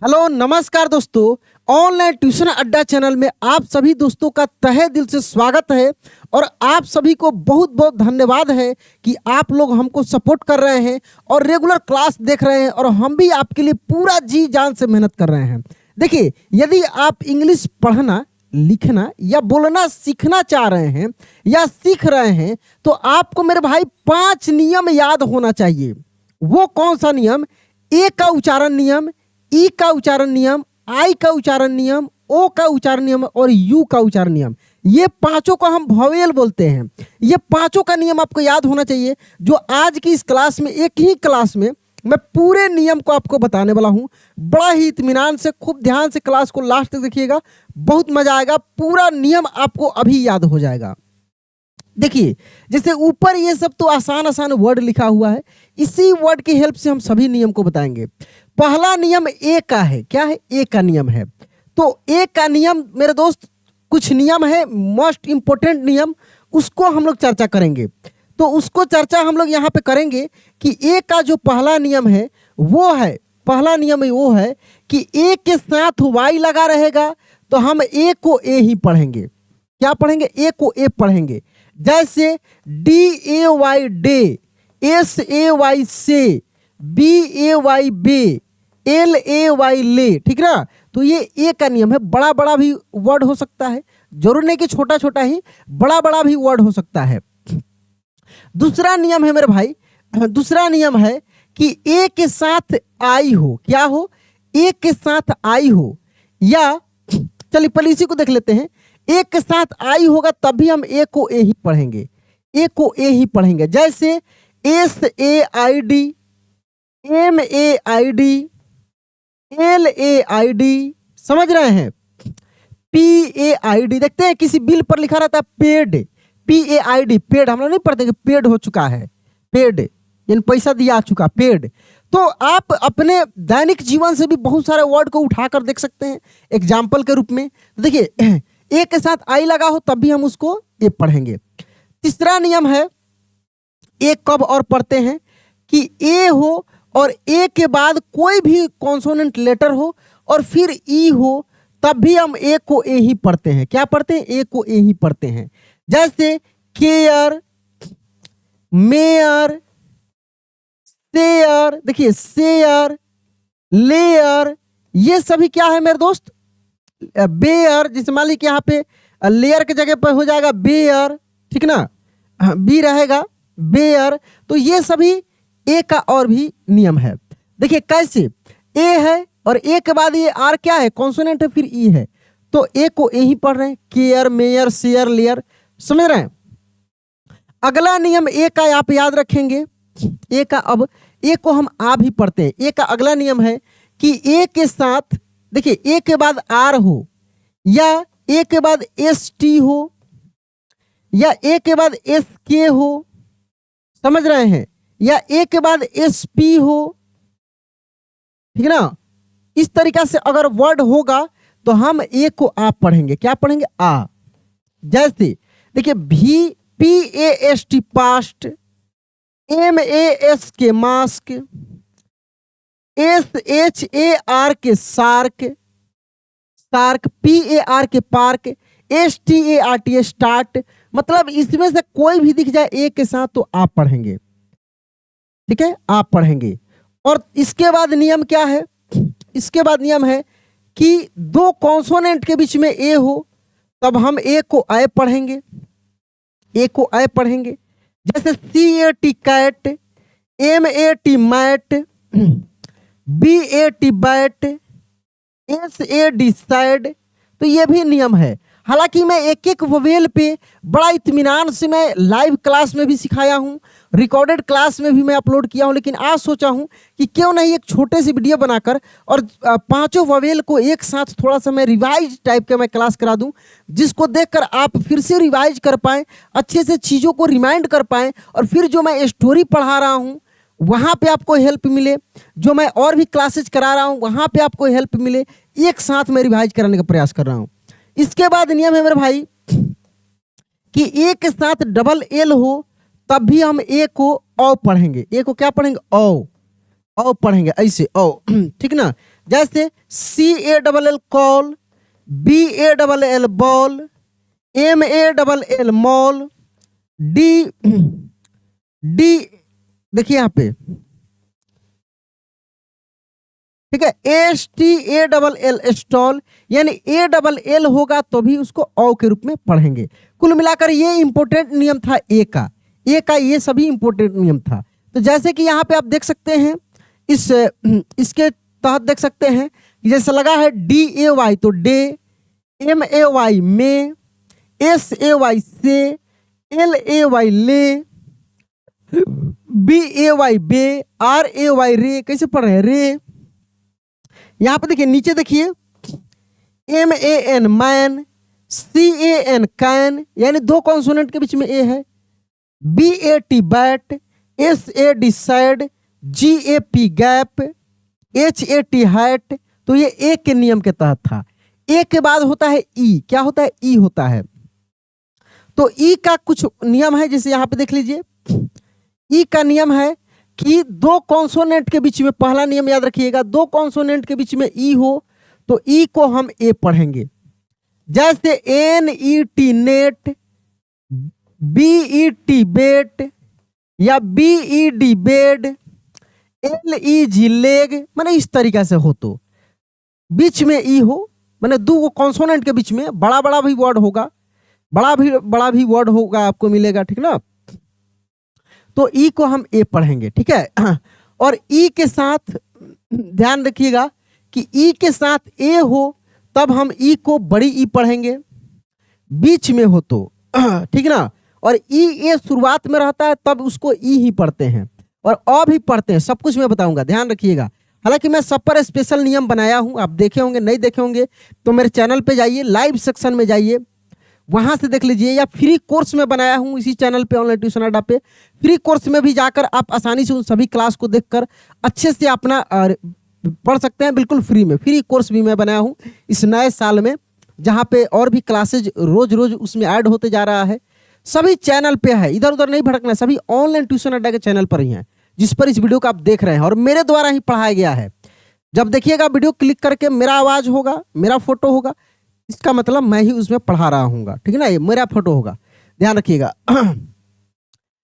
Hello नमस्कार दोस्तों। Online tuition अड्डा चैनल में आप सभी दोस्तों का तहे दिल से स्वागत है और आप सभी को बहुत बहुत धन्यवाद है कि आप लोग हमको सपोर्ट कर रहे हैं और रेगुलर क्लास देख रहे हैं और हम भी आपके लिए पूरा जी जान से मेहनत कर रहे हैं। देखिए, यदि आप इंग्लिश पढ़ना लिखना या बोलना सीखना चाह रहे हैं या सीख रहे हैं तो आपको मेरे भाई 5 नियम याद होना चाहिए। वो कौन सा नियम? ए का उच्चारण नियम, ई का उच्चारण नियम, आई का उच्चारण नियम, ओ का उच्चारण नियम और यू का उच्चारण नियम। ये पांचों को हम वोवेल बोलते हैं। ये पांचों का नियम आपको याद होना चाहिए, जो आज की इस क्लास में, एक ही क्लास में मैं पूरे नियम को आपको बताने वाला हूं। बड़ा ही इत्मीनान से, खूब ध्यान से क्लास को लास्ट तक देखिएगा, बहुत मजा आएगा। पूरा नियम आपको अभी याद हो जाएगा। देखिए, जैसे ऊपर ये सब तो आसान आसान वर्ड लिखा हुआ है, इसी वर्ड की हेल्प से हम सभी नियम को बताएंगे। पहला नियम ए का है। क्या है? ए का नियम है। तो ए का नियम मेरे दोस्त, कुछ नियम है मोस्ट इंपोर्टेंट नियम, उसको हम लोग चर्चा करेंगे। तो उसको चर्चा हम लोग यहाँ पे करेंगे कि ए का जो पहला नियम है वो है, पहला नियम वो है कि ए के साथ वाई लगा रहेगा तो हम ए को ए ही पढ़ेंगे। क्या पढ़ेंगे? ए को ए पढ़ेंगे। जैसे D A Y day, S A Y say, B A Y bay, L A Y lay. ठीक ना? तो ये ए का नियम है। बड़ा बड़ा भी वर्ड हो सकता है, जरूर नहीं कि छोटा छोटा ही, बड़ा बड़ा भी वर्ड हो सकता है। दूसरा नियम है मेरे भाई, दूसरा नियम है कि ए के साथ आई हो। क्या हो? ए के साथ आई हो। या चलिए पहले इसी को देख लेते हैं। ए के साथ आई होगा तभी हम ए को ए ही पढ़ेंगे, ए को ए ही पढ़ेंगे। जैसे S A I D, M A I D, L A I D, समझ रहे हैं? P A I D. देखते हैं किसी बिल पर लिखा रहता है paid, P A I D, paid. हम लोग नहीं पढ़ते कि पेड हो चुका है, पेड यानी पैसा दिया चुका, पेड। तो आप अपने दैनिक जीवन से भी बहुत सारे वर्ड को उठाकर देख सकते हैं एग्जाम्पल के रूप में। तो देखिए, ए के साथ आई लगा हो तब भी हम उसको ए पढ़ेंगे। तीसरा नियम है, ए कब और पढ़ते हैं कि ए हो और ए के बाद कोई भी कॉन्सोनेंट लेटर हो और फिर ई हो तब भी हम ए को ए ही पढ़ते हैं। क्या पढ़ते हैं? ए को ए ही पढ़ते हैं। जैसे केयर, मेयर, शेयर। देखिए, शेयर, लेयर, ये सभी क्या है मेरे दोस्त? बेयर। जैसे मान लीजिए यहाँ पे लेयर के जगह पर हो जाएगा बेयर, ठीक ना, बी रहेगा बेयर। तो ये सभी ए का और भी नियम है। देखिए कैसे, ए है और ए के बाद ये आर क्या है? कॉन्सोनेंट है, फिर ई है, तो ए को ए ही पढ़ रहे हैं। केयर, मेयर, शेयर, लेयर, समझ रहे हैं? अगला नियम ए का आप याद रखेंगे। ए का, अब ए को हम आ भी पढ़ते हैं। ए का अगला नियम है कि ए के साथ, देखिए, ए के बाद आर हो या ए के बाद एस टी हो या ए के बाद एस के हो, समझ रहे हैं? या ए के बाद एस पी हो, ठीक है ना? इस तरीका से अगर वर्ड होगा तो हम ए को आ पढ़ेंगे। क्या पढ़ेंगे? आ। जैसे देखिए, भी P A S T past, M A S K mask, S H A R K shark, shark, P A R K park, S T A R T start. मतलब इसमें से कोई भी दिख जाए ए के साथ तो आप पढ़ेंगे। ठीक है, आप पढ़ेंगे। और इसके बाद नियम क्या है? इसके बाद नियम है कि दो कॉन्सोनेंट के बीच में ए हो तब हम ए को आए पढ़ेंगे, ए को आए पढ़ेंगे। जैसे C A T cat, M A T mat, B A T bat, S A D sad. तो ये भी नियम है। हालांकि मैं एक एक वोवेल पे बड़ा इत्मीनान से मैं लाइव क्लास में भी सिखाया हूँ, रिकॉर्डेड क्लास में भी मैं अपलोड किया हूँ, लेकिन आज सोचा हूँ कि क्यों नहीं एक छोटे से वीडियो बनाकर और पांचों वोवेल को एक साथ थोड़ा सा मैं रिवाइज टाइप का मैं क्लास करा दूँ, जिसको देखकर आप फिर से रिवाइज कर पाएँ, अच्छे से चीज़ों को रिमाइंड कर पाएँ और फिर जो मैं स्टोरी पढ़ा रहा हूँ वहाँ पे आपको हेल्प मिले, जो मैं और भी क्लासेज करा रहा हूँ वहाँ पे आपको हेल्प मिले। एक साथ मैं रिवाइज कराने का प्रयास कर रहा हूँ। इसके बाद नियम है मेरे भाई कि ए के साथ डबल एल हो तब भी हम ए को औ पढ़ेंगे। ए को क्या पढ़ेंगे? औ, औ पढ़ेंगे ऐसे, औ, ठीक ना। जैसे CALL call, BALL ball, MALL mall, D D देखिए यहाँ पे, ठीक है, STALL स्टॉल, यानी ALL होगा तो भी उसको औ के रूप में पढ़ेंगे। कुल मिलाकर ये इंपॉर्टेंट नियम था ए का ये सभी इंपॉर्टेंट नियम था। तो जैसे कि यहाँ पे आप देख सकते हैं, इसके तहत देख सकते हैं कि जैसे लगा है DAY तो डे, MAY में, SAY से, LAY ले, BAY बे, RAY रे, कैसे पढ़ रहे हैं रे। यहाँ पे देखिए नीचे देखिए MAN मैन, CAN कैन, यानी दो कॉन्सोनेंट के बीच में ए है, BAT bat, SAD sad, GAP gap, HAT hat. तो ये ए के नियम के तहत था। ए के बाद होता है ई, क्या होता है ई होता है। तो ई का कुछ नियम है, जैसे यहाँ पे देख लीजिए, ई का नियम है कि दो कॉन्सोनेंट के बीच में, पहला नियम याद रखिएगा, दो कॉन्सोनेंट के बीच में ई हो तो ई को हम ए पढ़ेंगे। जैसे NET नेट, BET बेट, या BED बेड, LEG लेग, माने इस तरीका से हो तो बीच में ई हो, माने दो कॉन्सोनेंट के बीच में बड़ा बड़ा भी वर्ड होगा, बड़ा भी वर्ड होगा आपको मिलेगा, ठीक ना। तो ई को हम ए पढ़ेंगे, ठीक है। और ई के साथ ध्यान रखिएगा कि ई के साथ ए हो तब हम ई को बड़ी ई पढ़ेंगे, बीच में हो तो, ठीक ना। और ई ए शुरुआत में रहता है तब उसको ई ही पढ़ते हैं, और अ भी पढ़ते हैं। सब कुछ मैं बताऊंगा, ध्यान रखिएगा। हालांकि मैं सब पर स्पेशल नियम बनाया हूं, आप देखे होंगे, नहीं देखे होंगे तो मेरे चैनल पे जाइए, लाइव सेक्शन में जाइए, वहां से देख लीजिए, या फ्री कोर्स में बनाया हूं इसी चैनल पे, ऑनलाइन ट्यूशन अड्डा पे। फ्री कोर्स में भी जाकर आप आसानी से उन सभी क्लास को देखकर अच्छे से अपना पढ़ सकते हैं, बिल्कुल फ्री में। फ्री कोर्स भी मैं बनाया हूं इस नए साल में, जहां पे और भी क्लासेज रोज रोज उसमें ऐड होते जा रहा है। सभी चैनल पे है, इधर उधर नहीं भटकना, सभी ऑनलाइन ट्यूशन अड्डा के चैनल पर ही है, जिस पर इस वीडियो को आप देख रहे हैं, और मेरे द्वारा ही पढ़ाया गया है। जब देखिएगा वीडियो क्लिक करके मेरा आवाज होगा, मेरा फोटो होगा, इसका मतलब मैं ही उसमें पढ़ा रहा हूँ, ठीक है ना, ये मेरा फोटो होगा, ध्यान रखिएगा।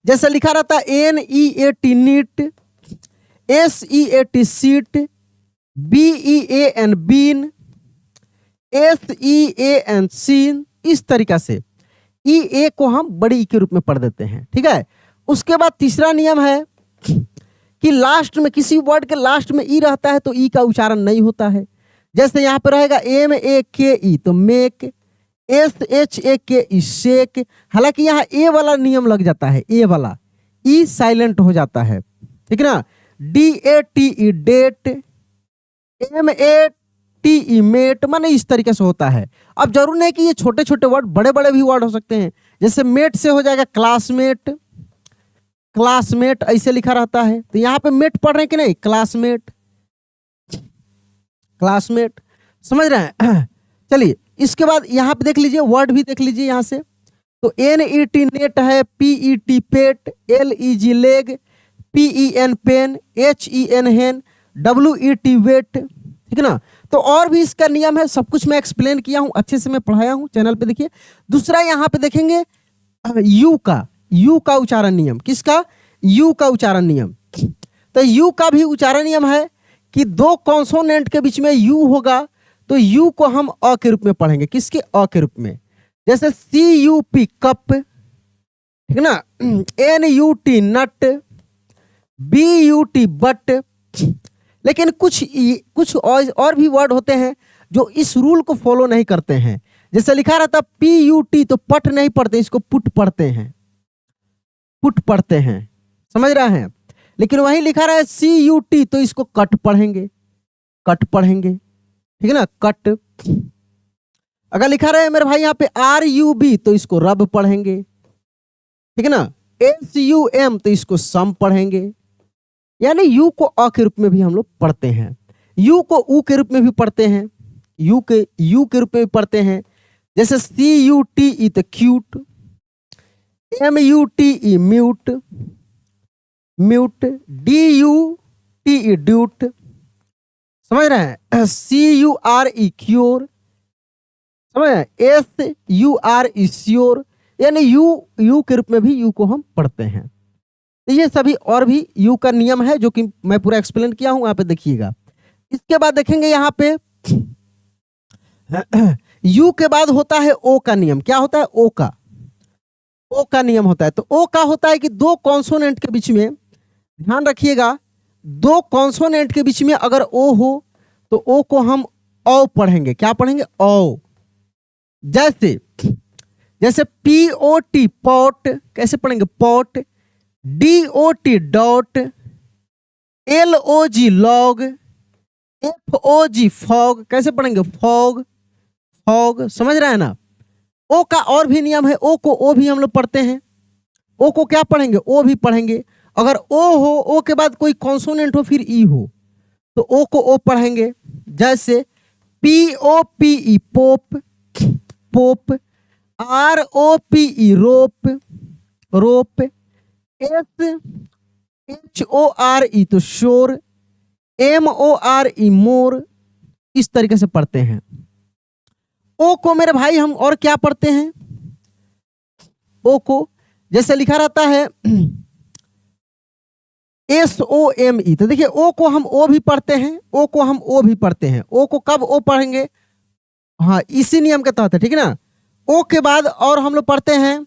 जैसे लिखा रहता है NEAT neat, SEAT seat, BEAN bean, SEAN Sean, इस तरीका से ई ए को हम बड़ी ई के रूप में पढ़ देते हैं, ठीक है। उसके बाद तीसरा नियम है कि लास्ट में, किसी वर्ड के लास्ट में ई रहता है तो ई का उच्चारण नहीं होता है। जैसे यहाँ पे रहेगा MAKE तो मेक, SHAKE शेक। हालांकि यहाँ ए वाला नियम लग जाता है, ए वाला, ई साइलेंट हो जाता है, ठीक है ना। DATE डेट, MATE मेट, माने इस तरीके से होता है। अब जरूर नहीं कि ये छोटे छोटे वर्ड, बड़े बड़े भी वर्ड हो सकते हैं। जैसे मेट से हो जाएगा क्लासमेट, क्लासमेट ऐसे लिखा रहता है, तो यहाँ पे मेट पढ़ रहे हैं कि नहीं, क्लासमेट, क्लासमेट, समझ रहे हैं। चलिए इसके बाद यहाँ पे देख लीजिए, वर्ड भी देख लीजिए यहाँ से। तो NET नेट है, PET pet, LEG leg, PEN pen, HEN hen, WET wet, ठीक है ना। तो और भी इसका नियम है, सब कुछ मैं एक्सप्लेन किया हूँ, अच्छे से मैं पढ़ाया हूँ, चैनल पे देखिए। दूसरा यहाँ पे देखेंगे यू का उच्चारण नियम, किसका, यू का उच्चारण नियम। तो यू का भी उच्चारण नियम है कि दो कॉन्सोनेंट के बीच में यू होगा तो यू को हम अ के रूप में पढ़ेंगे, किसके, अ के रूप में। जैसे CUP कप, ठीक है ना, NUT नट, BUT बट। लेकिन कुछ और भी वर्ड होते हैं जो इस रूल को फॉलो नहीं करते हैं। जैसे लिखा रहता PUT तो पट नहीं पढ़ते, इसको पुट पढ़ते हैं, पुट पढ़ते हैं, समझ रहे हैं। लेकिन वहीं लिखा रहा है CUT तो इसको कट पढ़ेंगे, कट पढ़ेंगे, ठीक है ना, कट। अगर लिखा रहा है मेरे भाई यहाँ पे RUB तो इसको रब पढ़ेंगे, ठीक है ना। SUM तो इसको सम पढ़ेंगे। यानी यू को अ के रूप में भी हम लोग पढ़ते हैं, यू को ऊ के रूप में भी पढ़ते हैं, यू के रूप में भी पढ़ते हैं। जैसे CUTE तो cute, MUTE mute, mute, DUTE duet, समझ रहे हैं, CURE क्योर, समझ रहे हैं, SURE श्योर, यानी यू के रूप में भी यू को हम पढ़ते हैं। तो ये सभी और भी यू का नियम है जो कि मैं पूरा एक्सप्लेन किया हूं, यहाँ पे देखिएगा। इसके बाद देखेंगे यहाँ पे यू के बाद होता है ओ का नियम। क्या होता है? ओ का नियम होता है। तो ओ का होता है कि दो कॉन्सोनेंट के बीच में, ध्यान रखिएगा, दो कॉन्सोनेंट के बीच में अगर ओ हो तो ओ को हम औ पढ़ेंगे। क्या पढ़ेंगे? औ। जैसे POT पॉट, कैसे पढ़ेंगे? Pot. DOT dot, LOG log, FOG fog, कैसे पढ़ेंगे? फॉग। समझ रहे हैं ना? ओ का और भी नियम है। ओ को ओ भी हम लोग पढ़ते हैं। ओ को क्या पढ़ेंगे? ओ भी पढ़ेंगे। अगर ओ हो, ओ के बाद कोई कॉन्सोनेंट हो, फिर ई हो, तो ओ को ओ पढ़ेंगे। जैसे POPE पोप, ROPE रोप, SHORE तो शोर, MORE मोर, इस तरीके से पढ़ते हैं। ओ को मेरे भाई हम और क्या पढ़ते हैं? ओ को जैसे लिखा रहता है SOME, तो देखिए ओ को हम ओ भी पढ़ते हैं, ओ को हम ओ भी पढ़ते हैं। ओ को कब ओ पढ़ेंगे? हाँ, इसी नियम के तहत है, ठीक है ना। ओ के बाद और हम लोग पढ़ते हैं,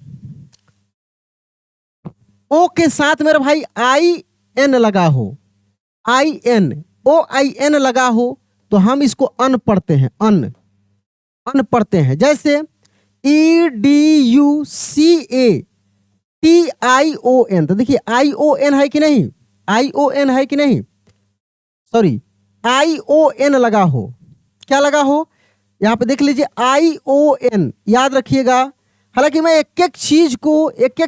ओ के साथ मेरे भाई IN लगा हो, OIN लगा हो, तो हम इसको अन पढ़ते हैं। अन पढ़ते हैं। जैसे EDUCATION, तो देखिए ION है कि नहीं? ION है कि नहीं? सॉरी, ION लगा हो। क्या लगा हो? यहाँ पे देख लीजिए, ION, याद रखिएगा। हालांकि मैं एक एक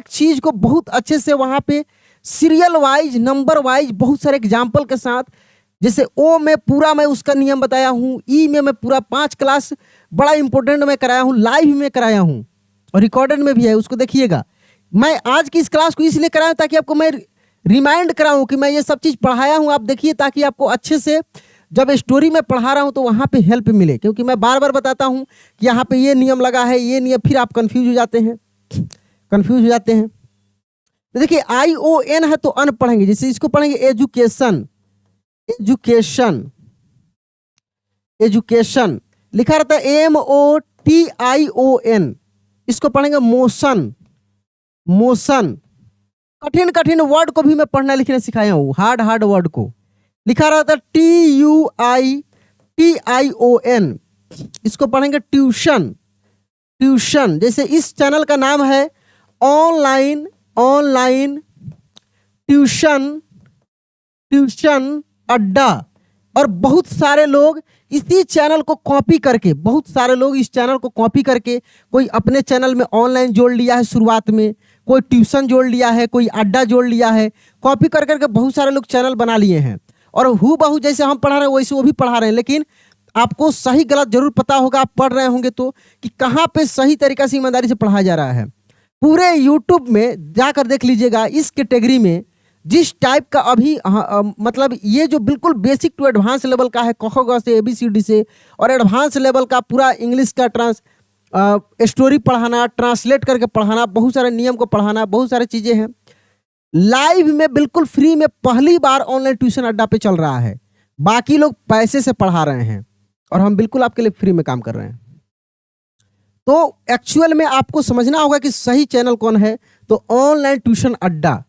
चीज को बहुत अच्छे से वहां पे सीरियल वाइज, नंबर वाइज, बहुत सारे एग्जाम्पल के साथ, जैसे ओ में पूरा मैं उसका नियम बताया हूँ, ई में मैं पूरा 5 क्लास बड़ा इंपॉर्टेंट में कराया हूँ, लाइव में कराया हूँ और रिकॉर्डेड में भी है, उसको देखिएगा। मैं आज की इस क्लास को इसलिए कराया ताकि आपको मैं रिमाइंड कराऊं कि मैं ये सब चीज़ पढ़ाया हूँ, आप देखिए, ताकि आपको अच्छे से जब स्टोरी में पढ़ा रहा हूँ तो वहाँ पे हेल्प मिले। क्योंकि मैं बार बार बताता हूँ कि यहाँ पे ये नियम लगा है, ये नियम, फिर आप कंफ्यूज हो जाते हैं। तो देखिए ION है तो अन पढ़ेंगे। जैसे इसको पढ़ेंगे एजुकेशन, लिखा रहता है MOTION, इसको पढ़ेंगे मोशन। कठिन वर्ड को भी मैं पढ़ना लिखना सिखाया हूँ, हार्ड वर्ड को। लिखा रहता है TUITION, इसको पढ़ेंगे ट्यूशन। जैसे इस चैनल का नाम है ऑनलाइन ट्यूशन अड्डा। और बहुत सारे लोग इसी चैनल को कॉपी करके, कोई अपने चैनल में ऑनलाइन जोड़ लिया है शुरुआत में, कोई ट्यूशन जोड़ लिया है, कोई अड्डा जोड़ लिया है, कॉपी कर करके बहुत सारे लोग चैनल बना लिए हैं। और हूबहू जैसे हम पढ़ा रहे हैं वैसे वो भी पढ़ा रहे हैं। लेकिन आपको सही गलत जरूर पता होगा, आप पढ़ रहे होंगे तो, कि कहाँ पे सही तरीका से ईमानदारी से पढ़ाया जा रहा है। पूरे यूट्यूब में जाकर देख लीजिएगा, इस कैटेगरी में जिस टाइप का अभी मतलब ये जो बिल्कुल बेसिक टू एडवांस लेवल का है, क ख ग से ABCD से, और एडवांस लेवल का पूरा इंग्लिश का स्टोरी पढ़ाना, ट्रांसलेट करके पढ़ाना, बहुत सारे नियम को पढ़ाना, बहुत सारी चीज़ें हैं। लाइव में बिल्कुल फ्री में पहली बार ऑनलाइन ट्यूशन अड्डा पे चल रहा है। बाकी लोग पैसे से पढ़ा रहे हैं और हम बिल्कुल आपके लिए फ्री में काम कर रहे हैं। तो एक्चुअल में आपको समझना होगा कि सही चैनल कौन है। तो ऑनलाइन ट्यूशन अड्डा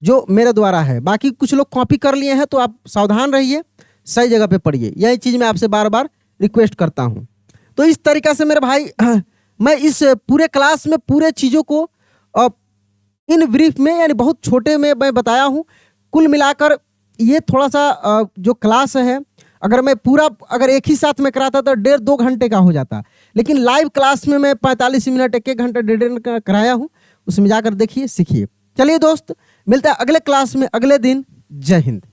जो मेरे द्वारा है, बाकी कुछ लोग कॉपी कर लिए हैं, तो आप सावधान रहिए, सही जगह पे पढ़िए। यही चीज़ मैं आपसे बार बार रिक्वेस्ट करता हूँ। तो इस तरीक़ा से मेरे भाई मैं इस पूरे क्लास में पूरे चीज़ों को इन ब्रीफ में, यानी बहुत छोटे में मैं बताया हूँ। कुल मिलाकर ये थोड़ा सा जो क्लास है, अगर मैं पूरा एक ही साथ में कराता तो 1.5-2 घंटे का हो जाता। लेकिन लाइव क्लास में मैं 45 मिनट, 1 घंटा, 1.5 घंटा कराया हूँ। उसमें जाकर देखिए, सीखिए। चलिए दोस्त, मिलता है अगले क्लास में अगले दिन। जय हिंद।